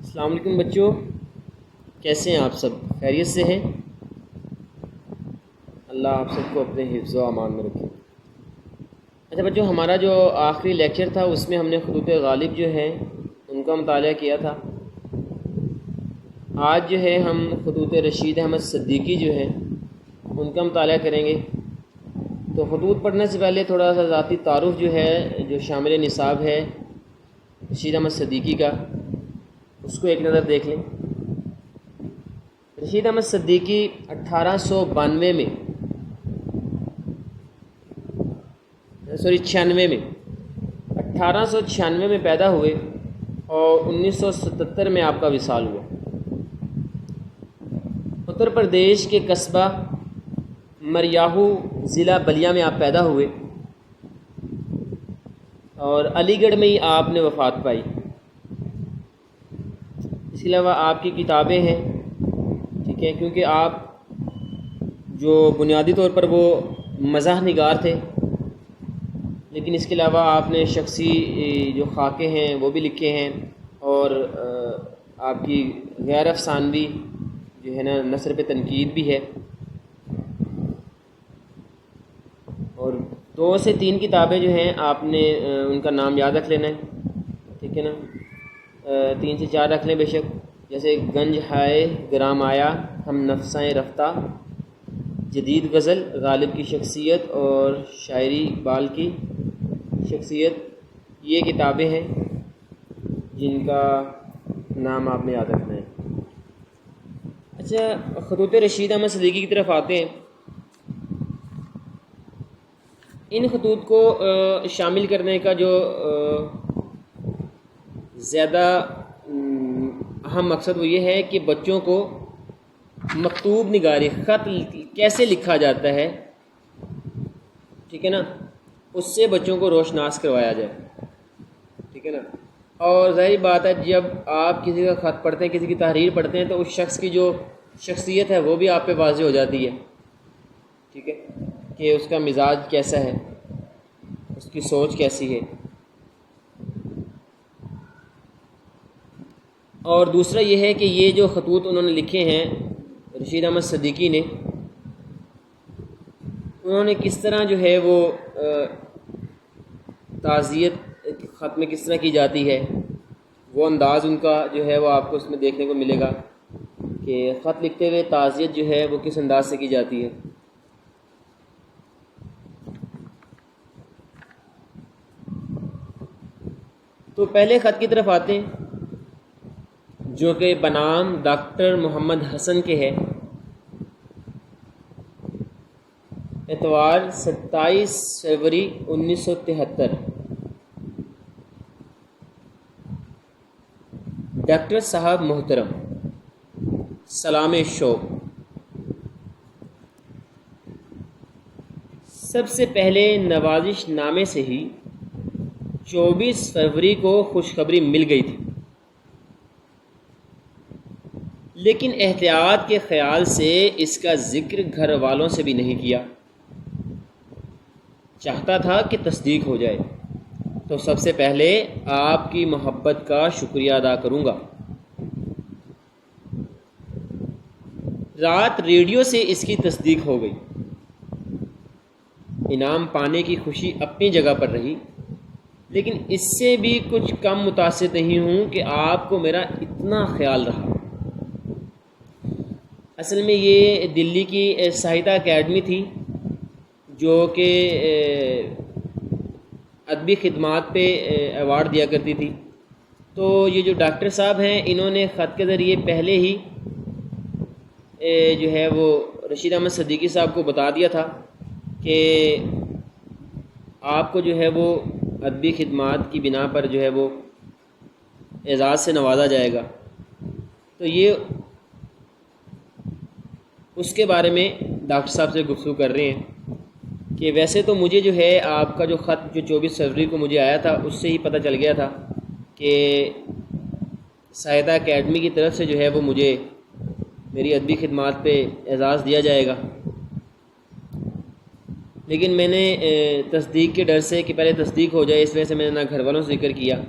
السلام علیکم بچوں، کیسے ہیں آپ سب؟ خیریت سے ہیں؟ اللہ آپ سب کو اپنے حفظ و امان میں رکھے۔ اچھا بچوں، ہمارا جو آخری لیکچر تھا اس میں ہم نے خطوط غالب جو ہیں ان کا مطالعہ کیا تھا۔ آج جو ہے ہم خطوط رشید احمد صدیقی جو ہیں ان کا مطالعہ کریں گے۔ تو خطوط پڑھنے سے پہلے تھوڑا سا ذاتی تعارف جو ہے، جو شامل نصاب ہے رشید احمد صدیقی کا، اس کو ایک نظر دیکھ لیں۔ رشید احمد صدیقی 1892 میں 1896 میں پیدا ہوئے اور 1977 میں آپ کا وصال ہوا۔ اتر پردیش کے قصبہ مریاحو ضلع بلیا میں آپ پیدا ہوئے اور علی گڑھ میں ہی آپ نے وفات پائی۔ اس کے علاوہ آپ کی کتابیں ہیں، ٹھیک ہے، کیونکہ آپ جو بنیادی طور پر وہ مزاح نگار تھے، لیکن اس کے علاوہ آپ نے شخصی جو خاکے ہیں وہ بھی لکھے ہیں، اور آپ کی غیر افسانوی جو ہے نا نثر پہ تنقید بھی ہے، اور 2 سے 3 کتابیں جو ہیں آپ نے ان کا نام یاد رکھ لینا ہے، ٹھیک ہے نا، 3 سے 4 رکھ لیں بے شک، جیسے گنج ہائے گرام آیا، ہم نفسائیں رفتہ، جدید غزل، غالب کی شخصیت اور شاعری اقبال کی شخصیت، یہ کتابیں ہیں جن کا نام آپ نے یاد رکھنا ہے۔ اچھا، خطوط رشید احمد صدیقی کی طرف آتے ہیں۔ ان خطوط کو شامل کرنے کا جو زیادہ اہم مقصد وہ یہ ہے کہ بچوں کو مکتوب نگاری، خط کیسے لکھا جاتا ہے، ٹھیک ہے نا، اس سے بچوں کو روشناس کروایا جائے، ٹھیک ہے نا۔ اور ظاہر بات ہے جب آپ کسی کا خط پڑھتے ہیں، کسی کی تحریر پڑھتے ہیں، تو اس شخص کی جو شخصیت ہے وہ بھی آپ پہ واضح ہو جاتی ہے، ٹھیک ہے، کہ اس کا مزاج کیسا ہے، اس کی سوچ کیسی ہے۔ اور دوسرا یہ ہے کہ یہ جو خطوط انہوں نے لکھے ہیں رشید احمد صدیقی نے، انہوں نے کس طرح جو ہے وہ تعزیت خط میں کس طرح کی جاتی ہے، وہ انداز ان کا جو ہے وہ آپ کو اس میں دیکھنے کو ملے گا کہ خط لکھتے ہوئے تعزیت جو ہے وہ کس انداز سے کی جاتی ہے۔ تو پہلے خط کی طرف آتے ہیں جو کہ بنام ڈاکٹر محمد حسن کے ہے۔ اتوار 27 فروری 1973۔ ڈاکٹر صاحب محترم، سلام شوق، سب سے پہلے نوازش نامے سے ہی 24 فروری کو خوشخبری مل گئی تھی، لیکن احتیاط کے خیال سے اس کا ذکر گھر والوں سے بھی نہیں کیا۔ چاہتا تھا کہ تصدیق ہو جائے، تو سب سے پہلے آپ کی محبت کا شکریہ ادا کروں گا۔ رات ریڈیو سے اس کی تصدیق ہو گئی۔ انعام پانے کی خوشی اپنی جگہ پر رہی، لیکن اس سے بھی کچھ کم متاثر نہیں ہوں کہ آپ کو میرا اتنا خیال رہا۔ اصل میں یہ دلی کی ساہتیہ اکیڈمی تھی جو کہ ادبی خدمات پہ ایوارڈ دیا کرتی تھی۔ تو یہ جو ڈاکٹر صاحب ہیں، انہوں نے خط کے ذریعے پہلے ہی جو ہے وہ رشید احمد صدیقی صاحب کو بتا دیا تھا کہ آپ کو جو ہے وہ ادبی خدمات کی بنا پر جو ہے وہ اعزاز سے نوازا جائے گا۔ تو یہ اس کے بارے میں ڈاکٹر صاحب سے گفتگو کر رہے ہیں کہ ویسے تو مجھے جو ہے آپ کا جو خط جو 24 فروری کو مجھے آیا تھا اس سے ہی پتہ چل گیا تھا کہ ساہتیہ اکیڈمی کی طرف سے جو ہے وہ مجھے میری ادبی خدمات پہ اعزاز دیا جائے گا، لیکن میں نے تصدیق کے ڈر سے کہ پہلے تصدیق ہو جائے، اس وجہ سے میں نے نہ گھر والوں سے ذکر کیا۔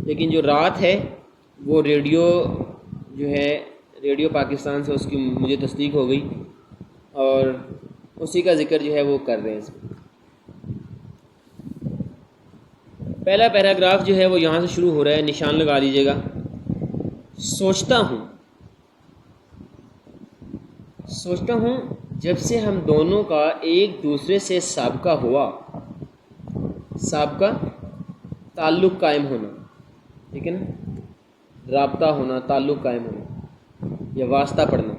لیکن جو رات ہے وہ ریڈیو جو ہے ریڈیو پاکستان سے اس کی مجھے تصدیق ہو گئی اور اسی کا ذکر جو ہے وہ کر رہے ہیں. پہلا پیراگراف جو ہے وہ یہاں سے شروع ہو رہا ہے, نشان لگا لیجیے گا. سوچتا ہوں جب سے ہم دونوں کا ایک دوسرے سے سابقہ تعلق قائم ہونا, ٹھیک ہے نا, رابطہ ہونا, تعلق قائم ہونا یا واسطہ پڑنا.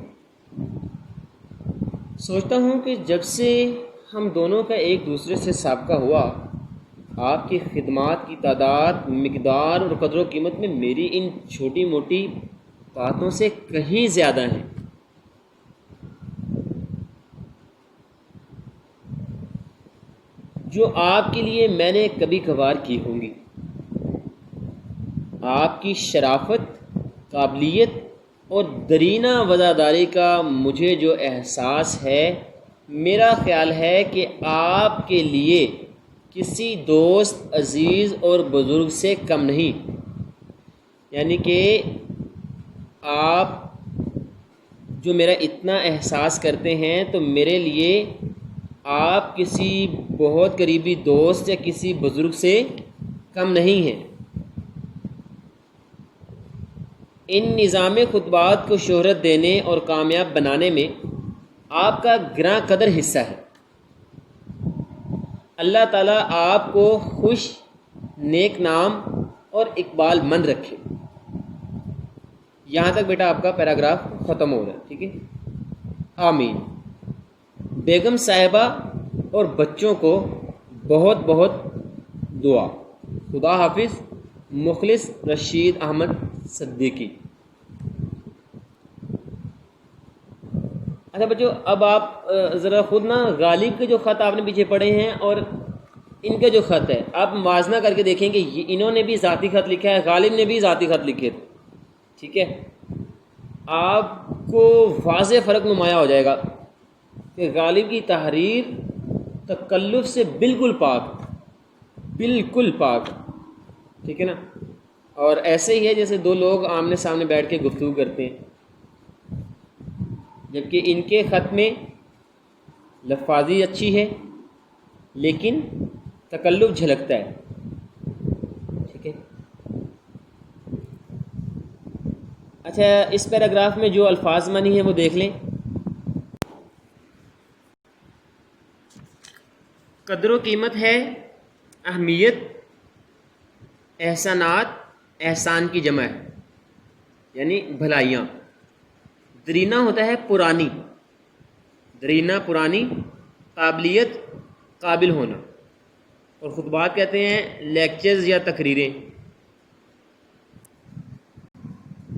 سوچتا ہوں کہ جب سے ہم دونوں کا ایک دوسرے سے سابقہ ہوا, آپ کی خدمات کی تعداد, مقدار اور قدر و قیمت میں میری ان چھوٹی موٹی باتوں سے کہیں زیادہ ہیں. جو آپ کے لیے میں نے کبھی کبھار کی ہوں گی. آپ کی شرافت, قابلیت اور درینہ وفاداری کا مجھے جو احساس ہے, میرا خیال ہے کہ آپ کے لیے کسی دوست, عزیز اور بزرگ سے کم نہیں. یعنی کہ آپ جو میرا اتنا احساس کرتے ہیں تو میرے لیے آپ کسی بہت قریبی دوست یا کسی بزرگ سے کم نہیں ہیں. ان نظام خطبات کو شہرت دینے اور کامیاب بنانے میں آپ کا گراں قدر حصہ ہے. اللہ تعالیٰ آپ کو خوش, نیک نام اور اقبال مند رکھے. یہاں تک بیٹا آپ کا پیراگراف ختم ہو رہا ہے, ٹھیک ہے. آمین. بیگم صاحبہ اور بچوں کو بہت بہت دعا. خدا حافظ. مخلص رشید احمد صدیقی. اچھا بچوں, اب آپ ذرا خود نا غالب کے جو خط آپ نے پیچھے پڑھے ہیں اور ان کا جو خط ہے آپ موازنہ کر کے دیکھیں کہ انہوں نے بھی ذاتی خط لکھا ہے, غالب نے بھی ذاتی خط لکھے تھے, ٹھیک ہے. آپ کو واضح فرق نمایاں ہو جائے گا کہ غالب کی تحریر تکلف سے بالکل پاک, ٹھیک ہے نا. اور ایسے ہی ہے جیسے دو لوگ آمنے سامنے بیٹھ کے گفتگو کرتے ہیں, جبکہ ان کے خط میں لفاظی اچھی ہے لیکن تکلف جھلکتا ہے, ٹھیک ہے. اچھا, اس پیراگراف میں جو الفاظ مانی ہیں وہ دیکھ لیں. قدر و قیمت ہے اہمیت, احسانات احسان کی جمع ہے یعنی بھلائیاں. درینہ ہوتا ہے پرانی, قابلیت قابل ہونا, اور خطبات کہتے ہیں لیکچرز یا تقریریں,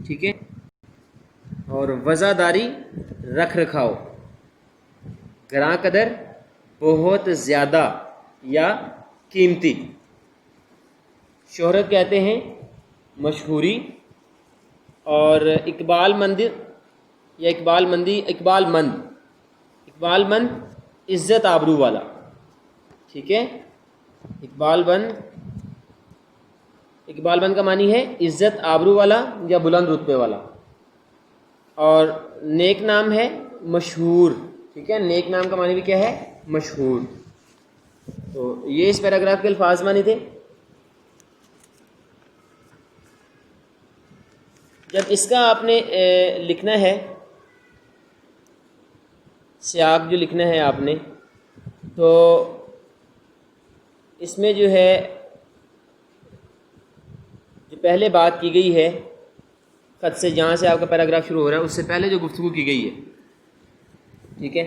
ٹھیک ہے. اور وفاداری رکھ رکھاؤ, گراں قدر بہت زیادہ یا قیمتی. شہرت کہتے ہیں مشہوری, اور اقبال مند عزت آبرو والا, ٹھیک ہے. اقبال مند کا معنی ہے عزت آبرو والا یا بلند رتبے والا. اور نیک نام ہے مشہور, ٹھیک ہے. نیک نام کا معنی بھی کیا ہے, مشہور. تو یہ اس پیراگراف کے الفاظ معنی تھے. جب اس کا آپ نے لکھنا ہے, سیاق جو لکھنا ہے آپ نے, تو اس میں جو ہے جو پہلے بات کی گئی ہے خط سے, جہاں سے آپ کا پیراگراف شروع ہو رہا ہے اس سے پہلے جو گفتگو کی گئی ہے, ٹھیک ہے,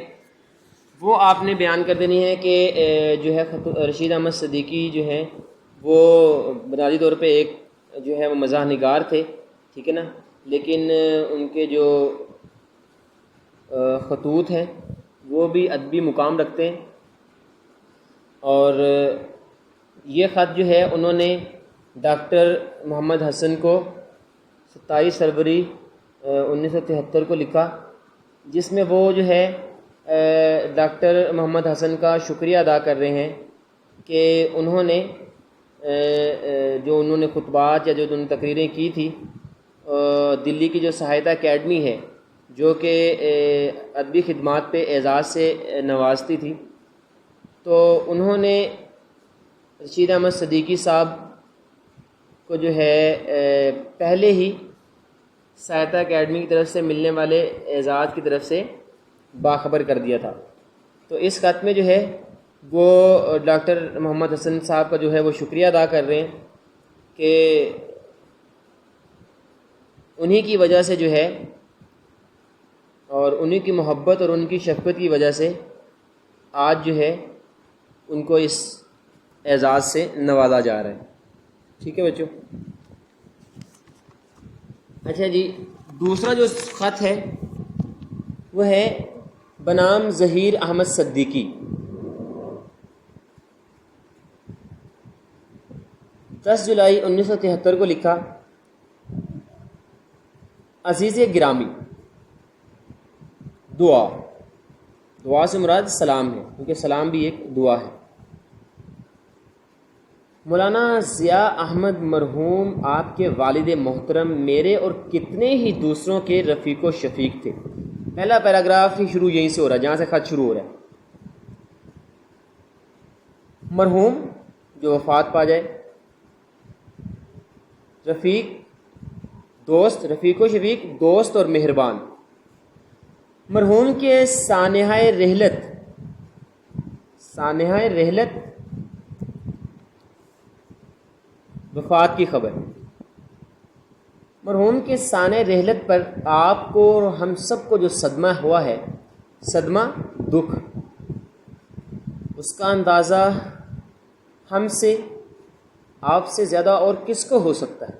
وہ آپ نے بیان کر دینی ہے کہ جو ہے رشید احمد صدیقی جو ہے وہ بنیادی طور پہ ایک جو ہے وہ مزاح نگار تھے, ٹھیک ہے نا. لیکن ان کے جو خطوط ہیں وہ بھی ادبی مقام رکھتے ہیں. اور یہ خط جو ہے انہوں نے ڈاکٹر محمد حسن کو 27 فروری 1973 کو لکھا, جس میں وہ جو ہے ڈاکٹر محمد حسن کا شکریہ ادا کر رہے ہیں کہ انہوں نے جو انہوں نے خطبات یا جو انہوں نے تقریریں کی تھی دلی کی جو سہایتا اکیڈمی ہے جو کہ ادبی خدمات پہ اعزاز سے نوازتی تھی، تو انہوں نے رشید احمد صدیقی صاحب کو جو ہے پہلے ہی سہایتا اکیڈمی کی طرف سے ملنے والے اعزاز کی طرف سے باخبر کر دیا تھا۔ تو اس خط میں جو ہے وہ ڈاکٹر محمد حسن صاحب کا جو ہے وہ شکریہ ادا کر رہے ہیں کہ انہی کی وجہ سے جو ہے اور انہی کی محبت اور ان کی شفقت کی وجہ سے آج جو ہے ان کو اس اعزاز سے نوازا جا رہا ہے۔ ٹھیک ہے بچوں؟ اچھا جی، دوسرا جو خط ہے وہ ہے بنام ظہیر احمد صدیقی۔ 10 جولائی 1973 کو لکھا۔ عزیز گرامی، دعا سے مراد سلام ہے، کیونکہ سلام بھی ایک دعا ہے۔ مولانا ضیاء احمد مرحوم آپ کے والد محترم میرے اور کتنے ہی دوسروں کے رفیق و شفیق تھے۔ پہلا پیراگراف ہی شروع یہیں سے ہو رہا ہے جہاں سے خط شروع ہو رہا ہے۔ مرحوم جو وفات پا جائے، رفیق دوست، رفیق و شفیق دوست اور مہربان، مرحوم کے سانحہ رحلت وفات کی خبر۔ مرحوم کے سانحہ رحلت پر آپ کو اور ہم سب کو جو صدمہ ہوا ہے، صدمہ دکھ، اس کا اندازہ ہم سے آپ سے زیادہ اور کس کو ہو سکتا ہے۔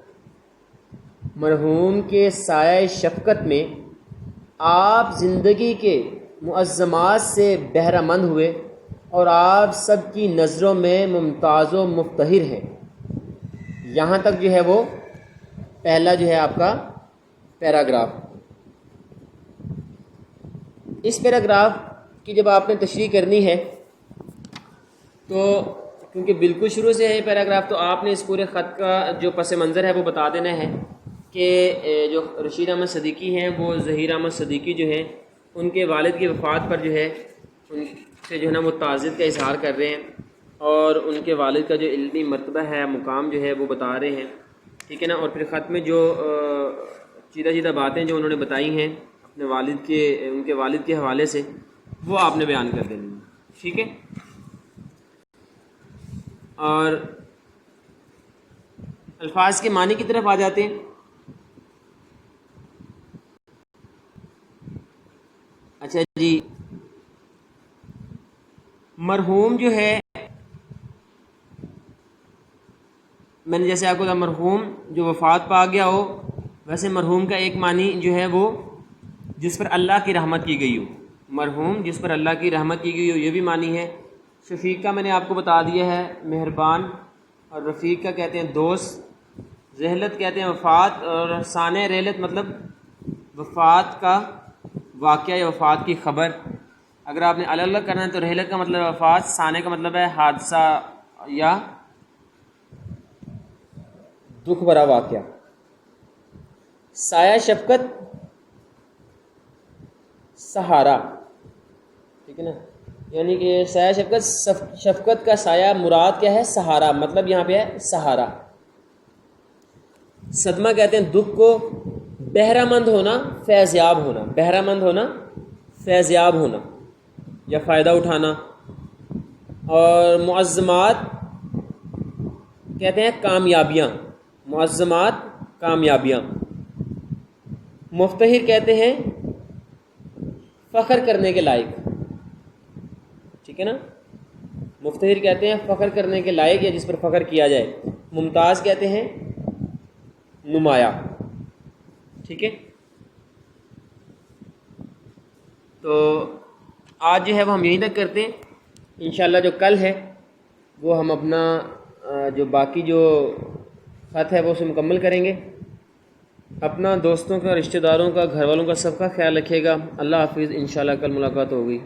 مرحوم کے سایہ شفقت میں آپ زندگی کے معظمات سے بہرہ مند ہوئے اور آپ سب کی نظروں میں ممتاز و مفتخر ہیں۔ یہاں تک جو ہے وہ پہلا جو ہے آپ کا پیراگراف۔ اس پیراگراف کی جب آپ نے تشریح کرنی ہے تو کیونکہ بالکل شروع سے ہے پیراگراف، تو آپ نے اس پورے خط کا جو پس منظر ہے وہ بتا دینا ہے کہ جو رشید احمد صدیقی ہیں وہ ظہیر احمد صدیقی جو ہیں ان کے والد کی وفات پر جو ہے ان سے جو ہے نا وہ تعزیت کا اظہار کر رہے ہیں اور ان کے والد کا جو علمی مرتبہ ہے، مقام جو ہے وہ بتا رہے ہیں۔ ٹھیک ہے نا؟ اور پھر خط میں جو چیدہ باتیں جو انہوں نے بتائی ہیں اپنے والد کے، ان کے والد کے حوالے سے، وہ آپ نے بیان کر دینی ہے۔ ٹھیک ہے؟ اور الفاظ کے معنی کی طرف آ جاتے ہیں۔ اچھا جی، مرحوم جو ہے، میں نے جیسے آپ کو کہا مرحوم جو وفات پا گیا ہو، ویسے مرحوم کا ایک معنی جو ہے وہ جس پر اللہ کی رحمت کی گئی ہو، مرحوم جس پر اللہ کی رحمت کی گئی ہو، یہ بھی معنی ہے۔ شفیق کا میں نے آپ کو بتا دیا ہے مہربان، اور رفیق کا کہتے ہیں دوست، رحلت کہتے ہیں وفات، اور سانحہ رحلت مطلب وفات کا واقعہ یا وفات کی خبر۔ اگر آپ نے الگ الگ کرنا ہے تو رحلت کا مطلب وفات، سانحہ کا مطلب ہے حادثہ یا دکھ بھرا واقعہ۔ سایہ شفقت، سہارا، ٹھیک ہے نا؟ یعنی کہ سایہ شفقت کا سایہ مراد کیا ہے؟ سہارا، مطلب یہاں پہ ہے سہارا۔ صدمہ کہتے ہیں دکھ کو، بہرہ مند ہونا، فیضیاب ہونا، بہرہ مند ہونا، فیضیاب ہونا یا فائدہ اٹھانا۔ اور معظمات کہتے ہیں کامیابیاں، معظمات کامیابیاں۔ مفتخر کہتے ہیں فخر کرنے کے لائق، ٹھیک ہے نا؟ مفتخر کہتے ہیں فخر کرنے کے لائق یا جس پر فخر کیا جائے۔ ممتاز کہتے ہیں نمایاں، ٹھیک ہے؟ تو آج جو ہے وہ ہم یہیں تک کرتے ہیں۔ انشاءاللہ جو کل ہے وہ ہم اپنا جو باقی جو خط ہے وہ اسے مکمل کریں گے۔ اپنا، دوستوں کا، رشتہ داروں کا، گھر والوں کا، سب کا خیال رکھیے گا۔ اللہ حافظ، انشاءاللہ کل ملاقات ہوگی۔